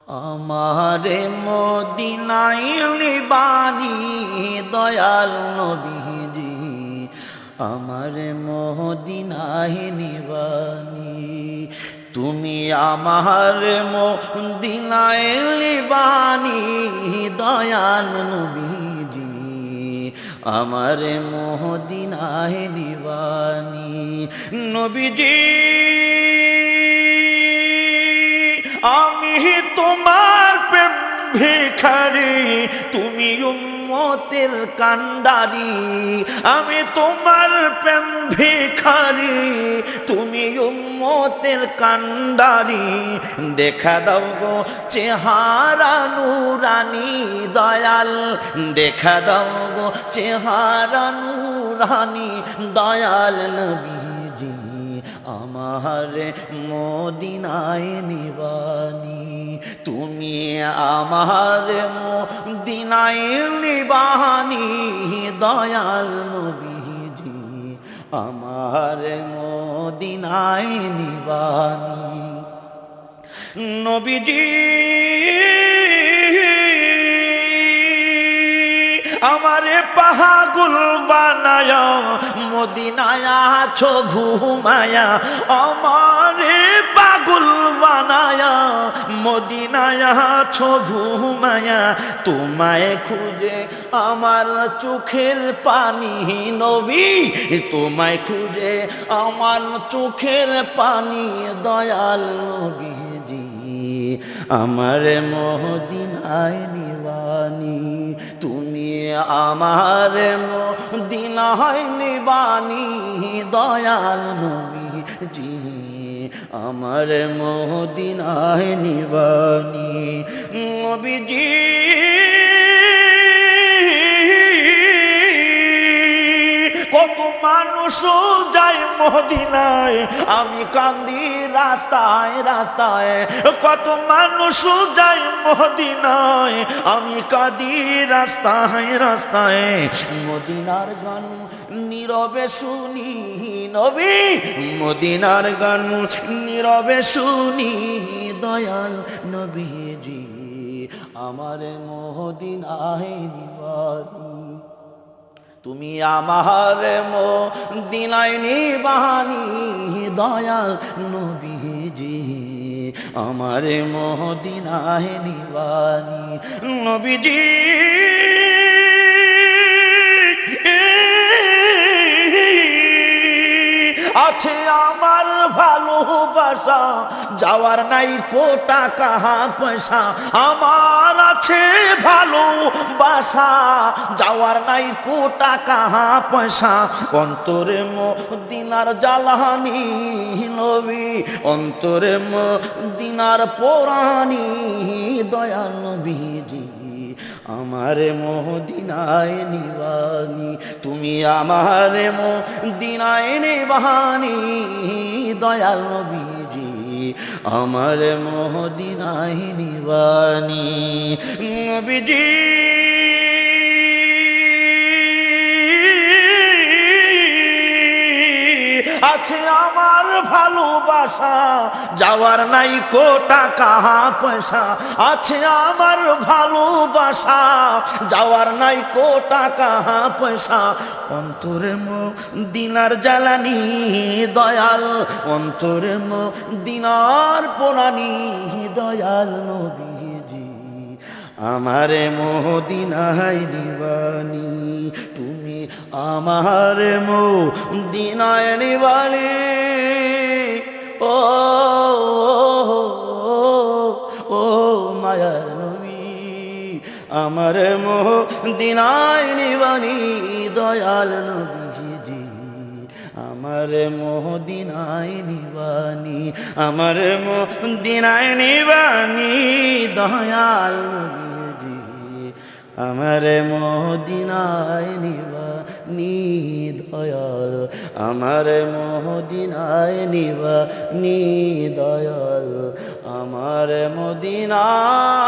আমারে মদিনায় নিবানি দয়াল নবীজি, আমারে মদিনায় নিবানি। তুমি আমার মদিনায় নিবানি দয়াল নবীজি, আমারে মদিনায় নিবানি। নবীজি আমি তোমার প্রেম ভিখারি, তুমি উম্মতের কান্ডারি। আমি তোমার প্রেম ভিখারি, তুমি উম্মতের কান্ডারি। দেখা দাও গো চেহারা নুরানি দয়াল, দেখা দাও গো চেহারা নুরানি দয়াল নবীজি, আমারে মদিনায় নিবানি। তুমি আমারে মদিনায় নিবানি দয়াল নবীজি, আমারে মদিনায় নিবানি। নবীজি আমারে পাগল বানায়া মদিনায় আছো ঘুমায়া, আমারে পাগল বানায়া মদিনায় আছো ঘুমায়া। তোমায় খুঁজে আমার চোখের পানি নবী, তোমায় খুঁজে আমার চোখের পানি দয়াল নবীজি, আমার মদিনায় নিবানি। তুমি আমার মদিনায় নিবানি দয়াল নবীজি, আমার মদিনায় নিবানি। নবীজি কত মানুষ যায় মদিনায়, আমি কান্দি রাস্তায় রাস্তায়। কত মানুষ যায় মদিনায়, আমি কাঁদি রাস্তায় রাস্তায়। মদিনার গান নীরবে শুনি নবী, মদিনার গান নীরবে শুনি দয়াল নবীজি, আমার মদিনায় নিবানি। তুমি আমার মদিনায় নিবানি দয়াল নবীজি, আমার মদিনায় নিবানি। নবীজি আছে আমার ভালোবাসা, যাওয়ার নাই কো টাকা পয়সা। আমার আছে ভালোবাসা, যাওয়ার নাই কো টাকা পয়সা। অন্তরে মদিনার জ্বালানি নবী, অন্তরে মদিনার পোড়ানি দয়াল নবীজি, আমার মদিনায় নিবানি। তুমি আমার মদিনায় নিবানি দয়াল নবীজি, আমার মদিনায় নিবানি। নবীজি আছে আমার ভালোবাসা, যাওয়ার নাই কো টাকা পয়সা। আছে আমার ভালোবাসা, যাওয়ার নাই কো টাকা পয়সা। অন্তরে মদিনার জ্বালানি দয়াল, অন্তরে মদিনার পোড়ানি দয়াল নবীজি, আমারে মদিনায় নিবানি। তুমি আমারে মদিনায় নিবানি। ও ও মায়ার নবী, আমারে মদিনায় নিবানি দয়াল নবীজি, আমার মদিনায় নিবানি, আমার মদিনায় নিবানি দয়াল নবীজি, আমার মদিনায় নিবানি দয়াল, আমার মদিনায় নিবানি দয়াল, আমার মদিনায়